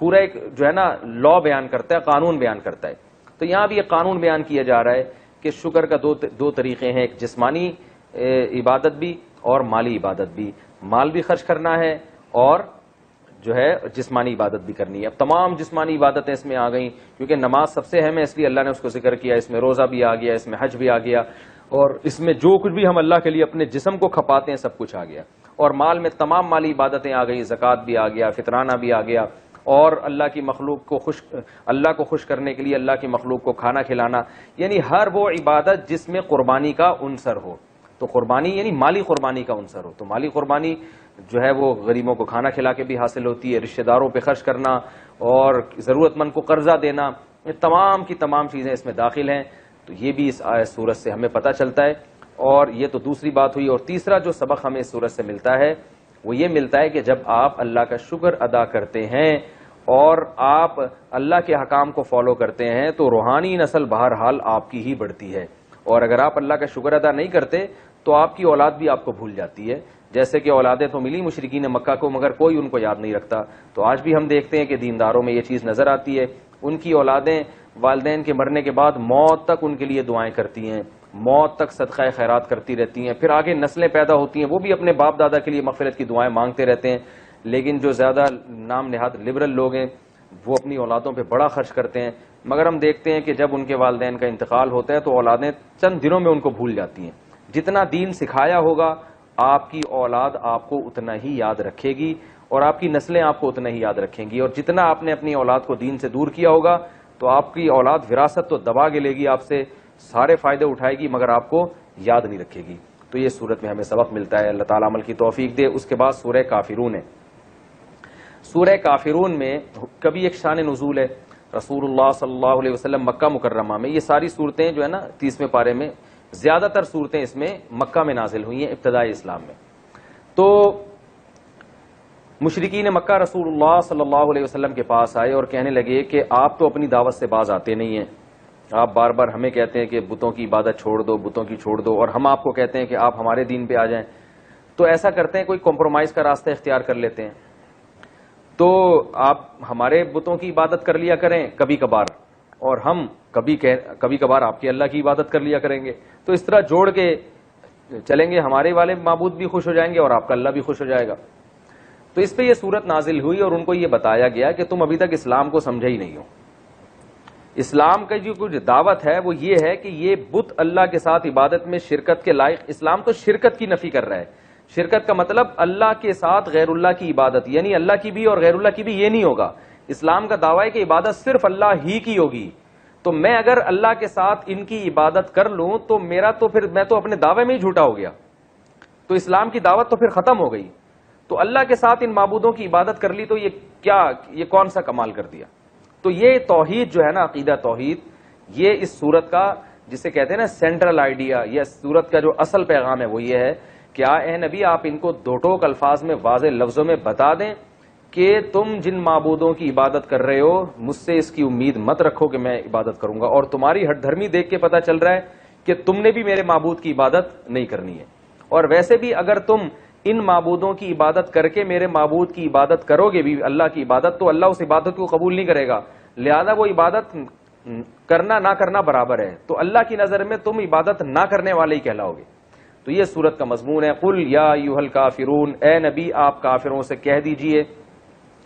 پورا ایک جو ہے نا لا بیان کرتا ہے، قانون بیان کرتا ہے۔ تو یہاں بھی ایک قانون بیان کیا جا رہا ہے کہ شکر کا دو طریقے ہیں، ایک جسمانی عبادت بھی اور مالی عبادت بھی، مال بھی خرچ کرنا ہے اور جو ہے جسمانی عبادت بھی کرنی ہے۔ اب تمام جسمانی عبادتیں اس میں آ گئیں، کیونکہ نماز سب سے اہم ہے اس لیے اللہ نے اس کو ذکر کیا، اس میں روزہ بھی آ گیا، اس میں حج بھی آ گیا، اور اس میں جو کچھ بھی ہم اللہ کے لیے اپنے جسم کو کھپاتے ہیں سب کچھ آ گیا، اور مال میں تمام مالی عبادتیں آ گئی، زکوٰۃ بھی آ گیا، فطرانہ بھی آ گیا، اور اللہ کی مخلوق کو اللہ کو خوش کرنے کے لیے اللہ کی مخلوق کو کھانا کھلانا، یعنی ہر وہ عبادت جس میں قربانی کا عنصر ہو۔ تو قربانی یعنی مالی قربانی کا عنصر ہو، تو مالی قربانی جو ہے وہ غریبوں کو کھانا کھلا کے بھی حاصل ہوتی ہے، رشتہ داروں پہ خرچ کرنا اور ضرورت مند کو قرضہ دینا، یہ تمام کی تمام چیزیں اس میں داخل ہیں۔ تو یہ بھی اس آیت سورت سے ہمیں پتہ چلتا ہے، اور یہ تو دوسری بات ہوئی۔ اور تیسرا جو سبق ہمیں اس سورت سے ملتا ہے وہ یہ ملتا ہے کہ جب آپ اللہ کا شکر ادا کرتے ہیں اور آپ اللہ کے حکام کو فالو کرتے ہیں تو روحانی نسل بہرحال آپ کی ہی بڑھتی ہے، اور اگر آپ اللہ کا شکر ادا نہیں کرتے تو آپ کی اولاد بھی آپ کو بھول جاتی ہے، جیسے کہ اولادیں تو ملی مشرکین مکہ کو مگر کوئی ان کو یاد نہیں رکھتا۔ تو آج بھی ہم دیکھتے ہیں کہ دینداروں میں یہ چیز نظر آتی ہے، ان کی اولادیں والدین کے مرنے کے بعد موت تک ان کے لیے دعائیں کرتی ہیں، موت تک صدقہ خیرات کرتی رہتی ہیں، پھر آگے نسلیں پیدا ہوتی ہیں وہ بھی اپنے باپ دادا کے لیے مغفرت کی دعائیں مانگتے رہتے ہیں، لیکن جو زیادہ نام نہاد لبرل لوگ ہیں وہ اپنی اولادوں پہ بڑا خرچ کرتے ہیں، مگر ہم دیکھتے ہیں کہ جب ان کے والدین کا انتقال ہوتا ہے تو اولادیں چند دنوں میں ان کو بھول جاتی ہیں۔ جتنا دین سکھایا ہوگا آپ کی اولاد آپ کو اتنا ہی یاد رکھے گی، اور آپ کی نسلیں آپ کو اتنا ہی یاد رکھیں گی، اور جتنا آپ نے اپنی اولاد کو دین سے دور کیا ہوگا تو آپ کی اولاد وراثت تو دبا کے لے گی، آپ سے سارے فائدے اٹھائے گی مگر آپ کو یاد نہیں رکھے گی۔ تو یہ صورت میں ہمیں سبق ملتا ہے، اللہ تعالیٰ عمل کی توفیق دے۔ اس کے بعد سورہ کافرون ہے۔ سورہ کافرون میں کبھی ایک شان نزول ہے، رسول اللہ صلی اللہ علیہ وسلم مکہ مکرمہ میں، یہ ساری صورتیں جو ہے نا 30ویں پارے میں زیادہ تر صورتیں اس میں مکہ میں نازل ہوئی ہیں ابتدائی اسلام میں۔ تو مشرکین مکہ رسول اللہ صلی اللہ علیہ وسلم کے پاس آئے اور کہنے لگے کہ آپ تو اپنی دعوت سے باز آتے نہیں ہیں، آپ بار بار ہمیں کہتے ہیں کہ بتوں کی عبادت چھوڑ دو، بتوں کی چھوڑ دو، اور ہم آپ کو کہتے ہیں کہ آپ ہمارے دین پہ آ جائیں، تو ایسا کرتے ہیں کوئی کمپرومائز کا راستہ اختیار کر لیتے ہیں، تو آپ ہمارے بتوں کی عبادت کر لیا کریں کبھی کبھار، اور ہم کبھی کبھار آپ کی اللہ کی عبادت کر لیا کریں گے، تو اس طرح جوڑ کے چلیں گے، ہمارے والے معبود بھی خوش ہو جائیں گے اور آپ کا اللہ بھی خوش ہو جائے گا۔ تو اس پہ یہ صورت نازل ہوئی اور ان کو یہ بتایا گیا کہ تم ابھی تک اسلام کو سمجھے ہی نہیں ہو۔ اسلام کا جو کچھ دعوت ہے وہ یہ ہے کہ یہ بت اللہ کے ساتھ عبادت میں شرکت کے لائق، اسلام تو شرکت کی نفی کر رہا ہے۔ شرکت کا مطلب اللہ کے ساتھ غیر اللہ کی عبادت، یعنی اللہ کی بھی اور غیر اللہ کی بھی یہ نہیں ہوگا۔ اسلام کا دعویٰ ہے کہ عبادت صرف اللہ ہی کی ہوگی، تو میں اگر اللہ کے ساتھ ان کی عبادت کر لوں تو میں تو اپنے دعوے میں ہی جھوٹا ہو گیا، تو اسلام کی دعوت تو پھر ختم ہو گئی۔ تو اللہ کے ساتھ ان معبودوں کی عبادت کر لی تو یہ کون سا کمال کر دیا۔ تو یہ توحید جو ہے نا، عقیدہ توحید، یہ اس سورت کا جسے کہتے ہیں نا سینٹرل آئیڈیا، یہ سورت کا جو اصل پیغام ہے وہ یہ ہے کہ اے نبی آپ ان کو دو ٹوک الفاظ میں واضح لفظوں میں بتا دیں کہ تم جن معبودوں کی عبادت کر رہے ہو مجھ سے اس کی امید مت رکھو کہ میں عبادت کروں گا، اور تمہاری ہٹ دھرمی دیکھ کے پتہ چل رہا ہے کہ تم نے بھی میرے معبود کی عبادت نہیں کرنی ہے، اور ویسے بھی اگر تم ان معبودوں کی عبادت کر کے میرے معبود کی عبادت کرو گے بھی، اللہ کی عبادت، تو اللہ اس عبادت کو قبول نہیں کرے گا، لہذا وہ عبادت کرنا نہ کرنا برابر ہے، تو اللہ کی نظر میں تم عبادت نہ کرنے والے ہی کہلاؤ گے۔ تو یہ سورت کا مضمون ہے، قل یا ایھا الکافرون، اے نبی آپ کافروں سے کہہ دیجئے،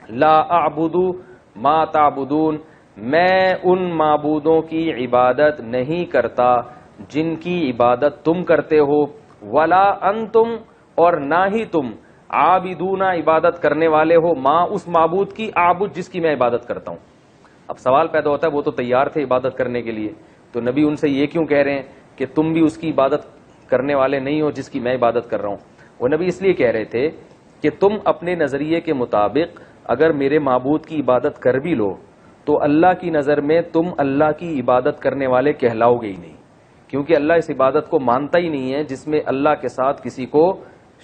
لا اعبد ما تعبدون، میں ان معبودوں کی عبادت نہیں کرتا جن کی عبادت تم کرتے ہو، ولا انتم اور نہ ہی تم عابدون عبادت کرنے والے ہو، ماں اس معبود کی، عابد جس کی میں عبادت کرتا ہوں۔ اب سوال پیدا ہوتا ہے وہ تو تیار تھے عبادت کرنے کے لیے، تو نبی ان سے یہ کیوں کہہ رہے ہیں کہ تم بھی اس کی عبادت کرنے والے نہیں ہو جس کی میں عبادت کر رہا ہوں؟ وہ نبی اس لیے کہہ رہے تھے کہ تم اپنے نظریے کے مطابق اگر میرے معبود کی عبادت کر بھی لو تو اللہ کی نظر میں تم اللہ کی عبادت کرنے والے کہلاؤ گے ہی نہیں، کیونکہ اللہ اس عبادت کو مانتا ہی نہیں ہے جس میں اللہ کے ساتھ کسی کو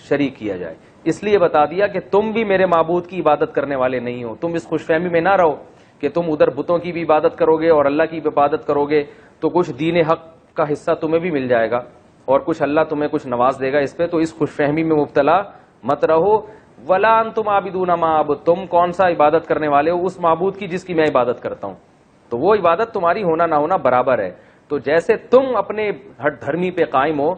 شریک کیا جائے۔ اس لیے بتا دیا کہ تم بھی میرے معبود کی عبادت کرنے والے نہیں ہو۔ تم اس خوش فہمی میں نہ رہو کہ تم ادھر بتوں کی بھی عبادت کرو گے اور اللہ کی بھی عبادت کرو گے تو کچھ دین حق کا حصہ تمہیں بھی مل جائے گا اور کچھ اللہ تمہیں کچھ نواز دے گا اس پہ، تو اس خوش فہمی میں مبتلا مت رہو۔ ولا انتم عابدون ما اعبد، تم کون سا عبادت کرنے والے ہو؟ اس معبود کی جس کی میں عبادت کرتا ہوں، تو وہ عبادت تمہاری ہونا نہ ہونا برابر ہے۔ تو جیسے تم اپنے ہٹ دھرمی پہ قائم ہو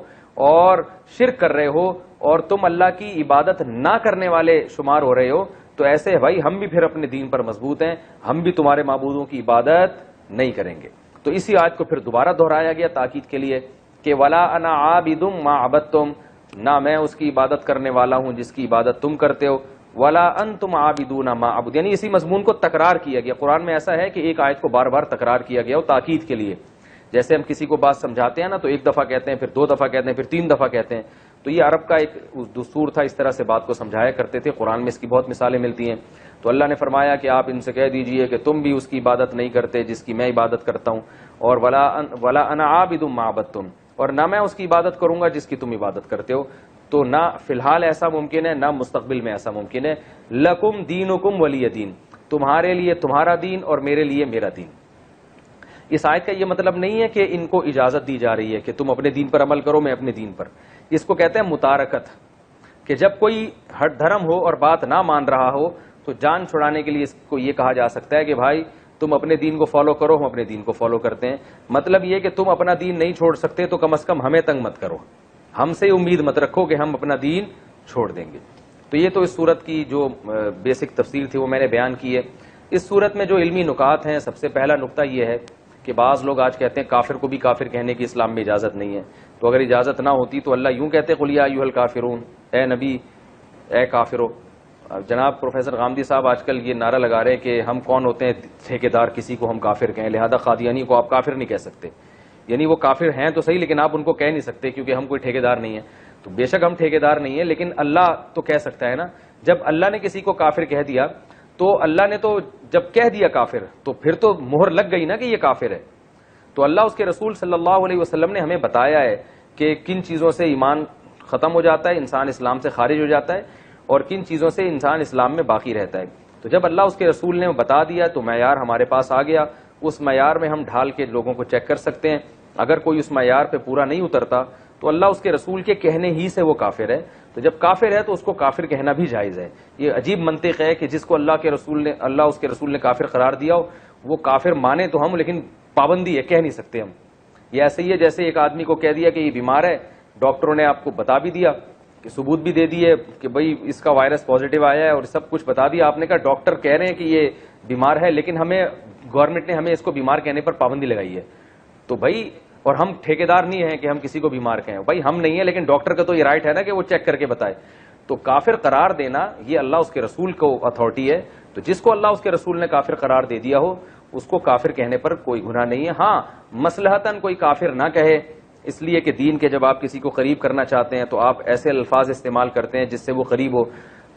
اور شرک کر رہے ہو اور تم اللہ کی عبادت نہ کرنے والے شمار ہو رہے ہو، تو ایسے بھائی ہم بھی پھر اپنے دین پر مضبوط ہیں، ہم بھی تمہارے معبودوں کی عبادت نہیں کریں گے۔ تو اسی آیت کو پھر دوبارہ دہرایا گیا تاکید کے لیے کہ ولا انا عابد ما عبدتم، نہ میں اس کی عبادت کرنے والا ہوں جس کی عبادت تم کرتے ہو، ولا انتم عابدون ما اعبد، یعنی اسی مضمون کو تکرار کیا گیا۔ قرآن میں ایسا ہے کہ ایک آیت کو بار بار تکرار کیا گیا ہو تاکید کے لیے، جیسے ہم کسی کو بات سمجھاتے ہیں نا تو ایک دفعہ کہتے ہیں، پھر 2 دفعہ کہتے ہیں، پھر 3 دفعہ کہتے ہیں، تو یہ عرب کا ایک دستور تھا، اس طرح سے بات کو سمجھایا کرتے تھے۔ قرآن میں اس کی بہت مثالیں ملتی ہیں۔ تو اللہ نے فرمایا کہ آپ ان سے کہہ دیجئے کہ تم بھی اس کی عبادت نہیں کرتے جس کی میں عبادت کرتا ہوں، اور ولا انا عابد ما عبدتم، اور نہ میں اس کی عبادت کروں گا جس کی تم عبادت کرتے ہو۔ تو نہ فی الحال ایسا ممکن ہے، نہ مستقبل میں ایسا ممکن ہے۔ لکم دینکم ولی دین، تمہارے لیے تمہارا دین اور میرے لیے میرا دین۔ اس آیت کا یہ مطلب نہیں ہے کہ ان کو اجازت دی جا رہی ہے کہ تم اپنے دین پر عمل کرو، میں اپنے دین پر۔ اس کو کہتے ہیں متارکت، کہ جب کوئی ہٹ دھرم ہو اور بات نہ مان رہا ہو تو جان چھڑانے کے لیے اس کو یہ کہا جا سکتا ہے کہ بھائی تم اپنے دین کو فالو کرو، ہم اپنے دین کو فالو کرتے ہیں۔ مطلب یہ کہ تم اپنا دین نہیں چھوڑ سکتے تو کم از کم ہمیں تنگ مت کرو، ہم سے امید مت رکھو کہ ہم اپنا دین چھوڑ دیں گے۔ تو یہ تو اس صورت کی جو بیسک تفسیر تھی وہ میں نے بیان کی ہے۔ اس صورت میں جو علمی نکات ہیں، سب سے پہلا نقطہ یہ ہے کہ بعض لوگ آج کہتے ہیں کافر کو بھی کافر کہنے کی اسلام میں اجازت نہیں ہے، تو اگر اجازت نہ ہوتی تو اللہ یوں کہتے قل یا ایھا الکافرون، اے نبی اے کافرو۔ جناب پروفیسر غامدی صاحب آج کل یہ نعرہ لگا رہے ہیں کہ ہم کون ہوتے ہیں ٹھیکیدار کسی کو ہم کافر کہیں، لہذا قادیانی کو آپ کافر نہیں کہہ سکتے، یعنی وہ کافر ہیں تو صحیح لیکن آپ ان کو کہہ نہیں سکتے کیونکہ ہم کوئی ٹھیکیدار نہیں ہیں۔ تو بے شک ہم ٹھیکیدار نہیں ہیں لیکن اللہ تو کہہ سکتا ہے نا۔ جب اللہ نے کسی کو کافر کہہ دیا تو اللہ نے تو جب کہہ دیا کافر تو پھر تو مہر لگ گئی نا کہ یہ کافر ہے۔ تو اللہ اس کے رسول صلی اللہ علیہ وسلم نے ہمیں بتایا ہے کہ کن چیزوں سے ایمان ختم ہو جاتا ہے، انسان اسلام سے خارج ہو جاتا ہے، اور کن چیزوں سے انسان اسلام میں باقی رہتا ہے۔ تو جب اللہ اس کے رسول نے بتا دیا تو معیار ہمارے پاس آ گیا، اس معیار میں ہم ڈھال کے لوگوں کو چیک کر سکتے ہیں۔ اگر کوئی اس معیار پہ پورا نہیں اترتا تو اللہ اس کے رسول کے کہنے ہی سے وہ کافر ہے، تو جب کافر ہے تو اس کو کافر کہنا بھی جائز ہے۔ یہ عجیب منطق ہے کہ جس کو اللہ اس کے رسول نے کافر قرار دیا ہو وہ کافر مانے تو ہم، لیکن پابندی ہے، کہہ نہیں سکتے ہم۔ یہ ایسے ہی ہے جیسے ایک آدمی کو کہہ دیا کہ یہ بیمار ہے، ڈاکٹروں نے آپ کو بتا بھی دیا کہ ثبوت بھی دے دیے کہ بھئی اس کا وائرس پازیٹیو آیا ہے اور سب کچھ بتا دیا، آپ نے کہا ڈاکٹر کہہ رہے ہیں کہ یہ بیمار ہے لیکن ہمیں گورنمنٹ نے ہمیں اس کو بیمار کہنے پر پابندی لگائی ہے، تو بھائی اور ہم ٹھیکیدار نہیں ہیں کہ ہم کسی کو بیمار کہیں، بھائی ہم نہیں ہیں لیکن ڈاکٹر کا تو یہ رائٹ ہے نا کہ وہ چیک کر کے بتائے۔ تو کافر قرار دینا یہ اللہ اس کے رسول کو اتھارٹی ہے، تو جس کو اللہ اس کے رسول نے کافر قرار دے دیا ہو اس کو کافر کہنے پر کوئی گناہ نہیں ہے۔ ہاں مصلحتاً کوئی کافر نہ کہے، اس لیے کہ دین کے جب آپ کسی کو قریب کرنا چاہتے ہیں تو آپ ایسے الفاظ استعمال کرتے ہیں جس سے وہ قریب ہو،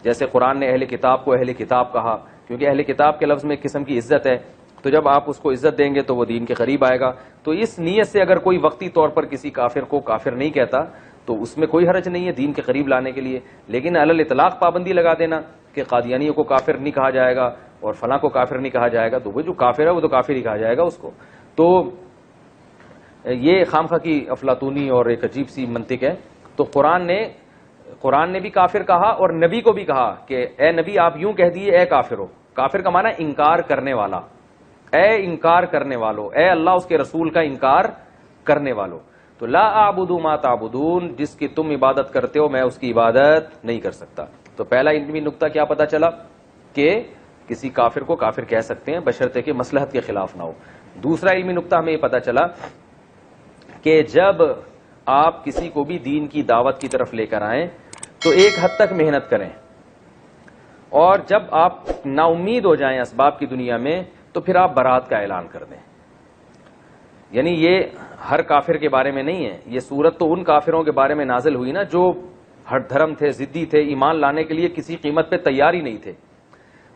جیسے قرآن نے اہل کتاب کو اہل کتاب کہا کیونکہ اہل کتاب کے لفظ میں ایک قسم کی عزت ہے، تو جب آپ اس کو عزت دیں گے تو وہ دین کے قریب آئے گا۔ تو اس نیت سے اگر کوئی وقتی طور پر کسی کافر کو کافر نہیں کہتا تو اس میں کوئی حرج نہیں ہے دین کے قریب لانے کے لیے، لیکن علی الاطلاق پابندی لگا دینا کہ قادیانیوں کو کافر نہیں کہا جائے گا اور فلاں کو کافر نہیں کہا جائے گا، تو وہ جو کافر ہے وہ تو کافر ہی کہا جائے گا اس کو۔ تو یہ خامخواہ کی افلاطونی اور ایک عجیب سی منطق ہے۔ تو قرآن نے بھی کافر کہا اور نبی کو بھی کہا کہ اے نبی آپ یوں کہہ دیے اے کافر ہو۔ کافر کا معنی انکار کرنے والا، اے انکار کرنے والو، اے اللہ اس کے رسول کا انکار کرنے والو۔ تو لا اعبد ما تعبدون، جس کی تم عبادت کرتے ہو میں اس کی عبادت نہیں کر سکتا۔ تو پہلا علمی نقطہ کیا پتا چلا کہ کسی کافر کو کافر کہہ سکتے ہیں بشرطے کہ مصلحت کے خلاف نہ ہو۔ دوسرا علمی نقطہ ہمیں یہ پتا چلا کہ جب آپ کسی کو بھی دین کی دعوت کی طرف لے کر آئیں تو ایک حد تک محنت کریں، اور جب آپ نا امید ہو جائیں اسباب کی دنیا میں تو پھر آپ برات کا اعلان کر دیں. یعنی یہ ہر کافر کے بارے میں نہیں ہے، یہ سورت تو ان کافروں کے بارے میں نازل ہوئی نا جو ہٹ دھرم تھے، ضدی تھے، ایمان لانے کے لیے کسی قیمت پہ تیار ہی نہیں تھے.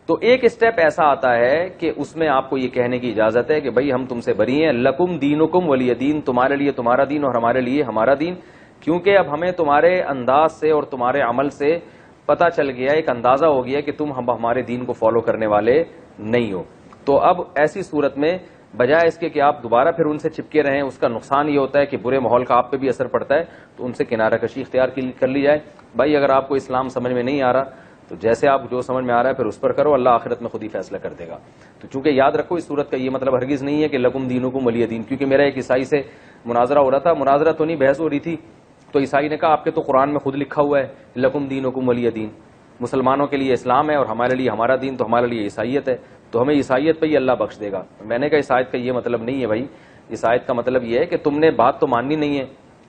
تو ایک اسٹیپ ایسا آتا ہے کہ اس میں آپ کو یہ کہنے کی اجازت ہے کہ بھائی ہم تم سے بری ہیں، لکم دینکم ولی دین، تمہارے لیے تمہارا دین اور ہمارے لیے ہمارا دین. کیونکہ اب ہمیں تمہارے انداز سے اور تمہارے عمل سے پتہ چل گیا، ایک اندازہ ہو گیا کہ تم ہمارے دین کو فالو کرنے والے نہیں ہو. تو اب ایسی صورت میں بجائے اس کے کہ آپ دوبارہ پھر ان سے چپکے رہیں، اس کا نقصان یہ ہوتا ہے کہ برے ماحول کا آپ پہ بھی اثر پڑتا ہے، تو ان سے کنارہ کشی اختیار کر لی جائے. بھائی اگر آپ کو اسلام سمجھ میں نہیں آ رہا تو جیسے آپ جو سمجھ میں آ رہا ہے پھر اس پر کرو، اللہ آخرت میں خود ہی فیصلہ کر دے گا. تو چونکہ یاد رکھو اس صورت کا یہ مطلب ہرگز نہیں ہے کہ لکم دینکم ولی دین. کیونکہ میرا ایک عیسائی سے مناظرہ ہو رہا تھا، مناظرہ تو نہیں بحث ہو رہی تھی، تو عیسائی نے کہا آپ کے تو قرآن میں خود لکھا ہوا ہے لکم دینکم ولی دین، مسلمانوں کے لیے اسلام ہے اور ہمارے لیے ہمارا دین، تو ہمارے لیے عیسائیت ہے، تو ہمیں عیسائیت پہ ہی اللہ بخش دے گا. میں نے کہا عیسائیت کا یہ مطلب نہیں ہے بھائی، عیسائیت کا مطلب یہ ہے کہ تم نے بات تو ماننی نہیں ہے،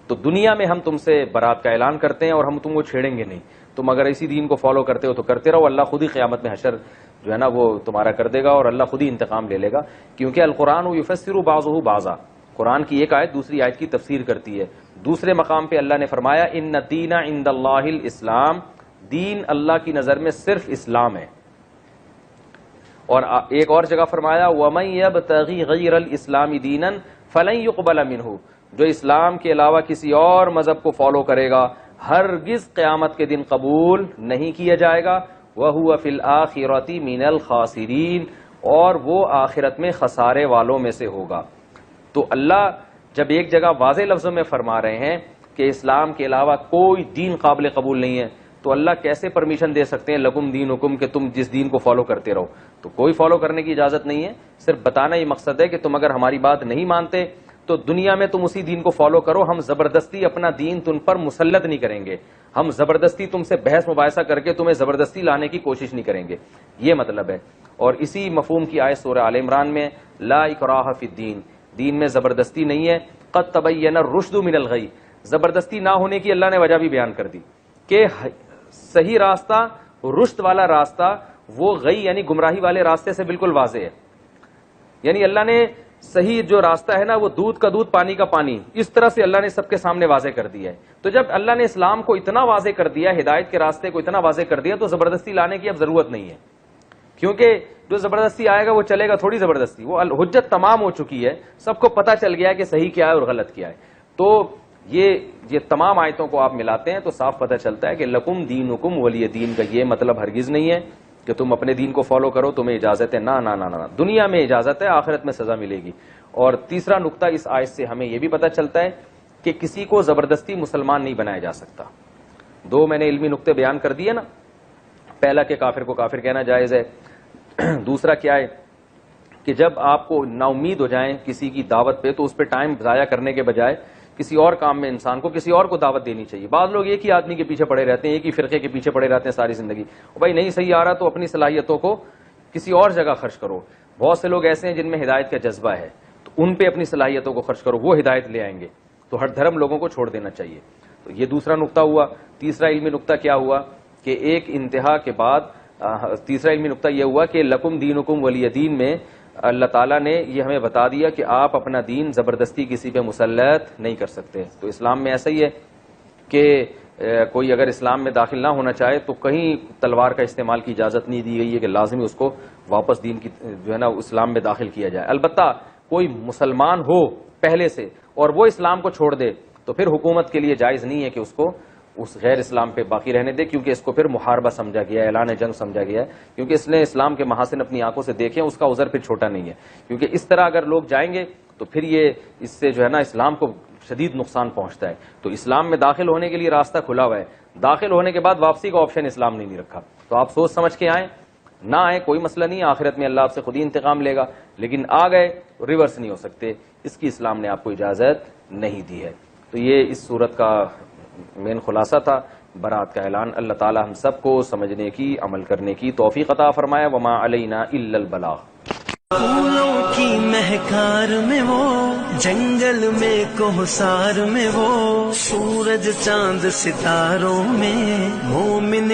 تو دنیا میں ہم تم سے برات کا اعلان کرتے ہیں اور ہم تم کو چھیڑیں گے نہیں. تم اگر اسی دین کو فالو کرتے ہو تو کرتے رہو، اللہ خود ہی قیامت میں حشر جو ہے نا وہ تمہارا کر دے گا اور اللہ خود ہی انتقام لے لے گا. کیونکہ القرآن یفسر بعضہ بعضا، قرآن کی ایک آیت دوسری آیت کی تفسیر کرتی ہے. دوسرے مقام پہ اللہ نے فرمایا ان الدین عند اللہ الاسلام، دین اللہ کی نظر میں صرف اسلام ہے. اور ایک اور جگہ فرمایا وَمَن يَبْتَغِي غَيْرَ الْإِسْلَامِ دِينًا فَلَن يُقْبَلَ مِنْهُ، جو اسلام کے علاوہ کسی اور مذہب کو فالو کرے گا ہرگز قیامت کے دن قبول نہیں کیا جائے گا. وَهُوَ فِي الْآخِرَةِ مِنَ الْخَاسِرِينَ، اور وہ آخرت میں خسارے والوں میں سے ہوگا. تو اللہ جب ایک جگہ واضح لفظوں میں فرما رہے ہیں کہ اسلام کے علاوہ کوئی دین قابل قبول نہیں ہے، تو اللہ کیسے پرمیشن دے سکتے ہیں لکم دینکم کہ تم جس دین کو فالو کرتے رہو؟ تو کوئی فالو کرنے کی اجازت نہیں ہے. صرف بتانا یہ مقصد ہے کہ تم اگر ہماری بات نہیں مانتے تو دنیا میں تم اسی دین کو فالو کرو، ہم زبردستی اپنا دین تم پر مسلط نہیں کریں گے، ہم زبردستی تم سے بحث مباحثہ کر کے تمہیں زبردستی لانے کی کوشش نہیں کریں گے. یہ مطلب ہے. اور اسی مفہوم کی آیت سورہ آل عمران میں لا اکراہ فی الدین، دین میں زبردستی نہیں ہے. قد تبین الرشد من الغی، زبردستی نہ ہونے کی اللہ نے وجہ بھی بیان کر دی کہ صحیح راستہ، رشد والا راستہ وہ غی یعنی گمراہی والے راستے سے بالکل واضح ہے. یعنی اللہ نے صحیح جو راستہ ہے نا وہ دودھ کا دودھ پانی کا پانی، اس طرح سے اللہ نے سب کے سامنے واضح کر دیا ہے. تو جب اللہ نے اسلام کو اتنا واضح کر دیا، ہدایت کے راستے کو اتنا واضح کر دیا، تو زبردستی لانے کی اب ضرورت نہیں ہے. کیونکہ جو زبردستی آئے گا وہ چلے گا تھوڑی زبردستی، وہ حجت تمام ہو چکی ہے، سب کو پتہ چل گیا ہے کہ صحیح کیا ہے اور غلط کیا ہے. تو یہ تمام آیتوں کو آپ ملاتے ہیں تو صاف پتہ چلتا ہے کہ لکم دینکم ولی دین کا یہ مطلب ہرگز نہیں ہے کہ تم اپنے دین کو فالو کرو، تمہیں اجازت ہے. نہ نہ نہ نہ، دنیا میں اجازت ہے، آخرت میں سزا ملے گی. اور تیسرا نقطہ اس آیت سے ہمیں یہ بھی پتہ چلتا ہے کہ کسی کو زبردستی مسلمان نہیں بنایا جا سکتا. دو میں نے علمی نقطے بیان کر دیے نا. پہلا کہ کافر کو کافر کہنا جائز ہے. دوسرا کیا ہے کہ جب آپ کو نا امید ہو جائیں کسی کی دعوت پہ تو اس پہ ٹائم ضائع کرنے کے بجائے کسی اور کام میں انسان کو کسی اور کو دعوت دینی چاہیے. بعض لوگ ایک ہی آدمی کے پیچھے پڑے رہتے ہیں، ایک ہی فرقے کے پیچھے پڑے رہتے ہیں ساری زندگی. بھائی نہیں صحیح آ رہا تو اپنی صلاحیتوں کو کسی اور جگہ خرچ کرو. بہت سے لوگ ایسے ہیں جن میں ہدایت کا جذبہ ہے، تو ان پہ اپنی صلاحیتوں کو خرچ کرو، وہ ہدایت لے آئیں گے. تو ہر دھرم لوگوں کو چھوڑ دینا چاہیے. تو یہ دوسرا نقطہ ہوا. تیسرا علمی نقطہ کیا ہوا کہ ایک انتہا کے بعد تیسرا علمی نقطہ یہ ہوا کہ لکم دینکم ولی دین میں اللہ تعالیٰ نے یہ ہمیں بتا دیا کہ آپ اپنا دین زبردستی کسی پہ مسلط نہیں کر سکتے. تو اسلام میں ایسا ہی ہے کہ کوئی اگر اسلام میں داخل نہ ہونا چاہے تو کہیں تلوار کا استعمال کی اجازت نہیں دی گئی ہے کہ لازمی اس کو واپس دین کی جو ہے نا اسلام میں داخل کیا جائے. البتہ کوئی مسلمان ہو پہلے سے اور وہ اسلام کو چھوڑ دے تو پھر حکومت کے لیے جائز نہیں ہے کہ اس کو اس غیر اسلام پہ باقی رہنے دے، کیونکہ اس کو پھر محاربہ سمجھا گیا ہے، اعلان جنگ سمجھا گیا ہے. کیونکہ اس نے اسلام کے محاسن اپنی آنکھوں سے دیکھے، اس کا عذر پھر چھوٹا نہیں ہے. کیونکہ اس طرح اگر لوگ جائیں گے تو پھر یہ اس سے جو ہے نا اسلام کو شدید نقصان پہنچتا ہے. تو اسلام میں داخل ہونے کے لیے راستہ کھلا ہوا ہے، داخل ہونے کے بعد واپسی کا آپشن اسلام نے نہیں رکھا. تو آپ سوچ سمجھ کے آئیں، نہ آئے کوئی مسئلہ نہیں، آخرت میں اللہ آپ سے خود ہی انتقام لے گا. لیکن آ گئے ریورس نہیں ہو سکتے، اس کی اسلام نے آپ کو اجازت نہیں دی ہے. تو یہ اس صورت کا مین خلاصہ تھا، برات کا اعلان. اللہ تعالی ہم سب کو سمجھنے کی، عمل کرنے کی توفیق عطا فرمائے. وما علینا الا البلاغ. پھولوں کی مہکار میں وہ جنگل میں کوہسار میں وہ، سورج چاند ستاروں میں مومن